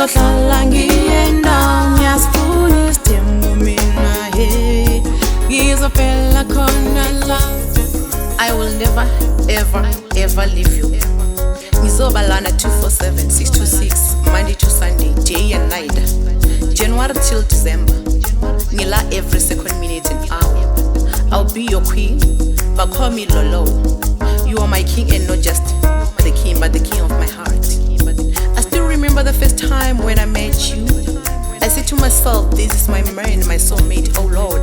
ngizohlala ngiyenda ngiyasifuna isithembu mina hey ngizophela khona la. I will never ever leave you. Ngizobalana 247 626 Monday to Sunday, day and night, January till December. Ngila every second, minute and hour. I'll be your queen, but call me Lolo. You are my king and not just the king, but the king of my heart. I still remember the first time when I met you. I said to myself, this is my man, my soulmate, oh Lord.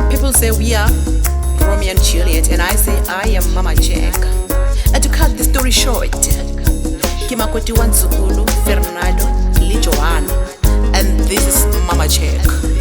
People say we are Romeo and Juliet, and I say I am Mama Jack. And to cut the story short, Kimakoti Wanzukulu, Fernando, Lee Joanna, and this is Mama Jack.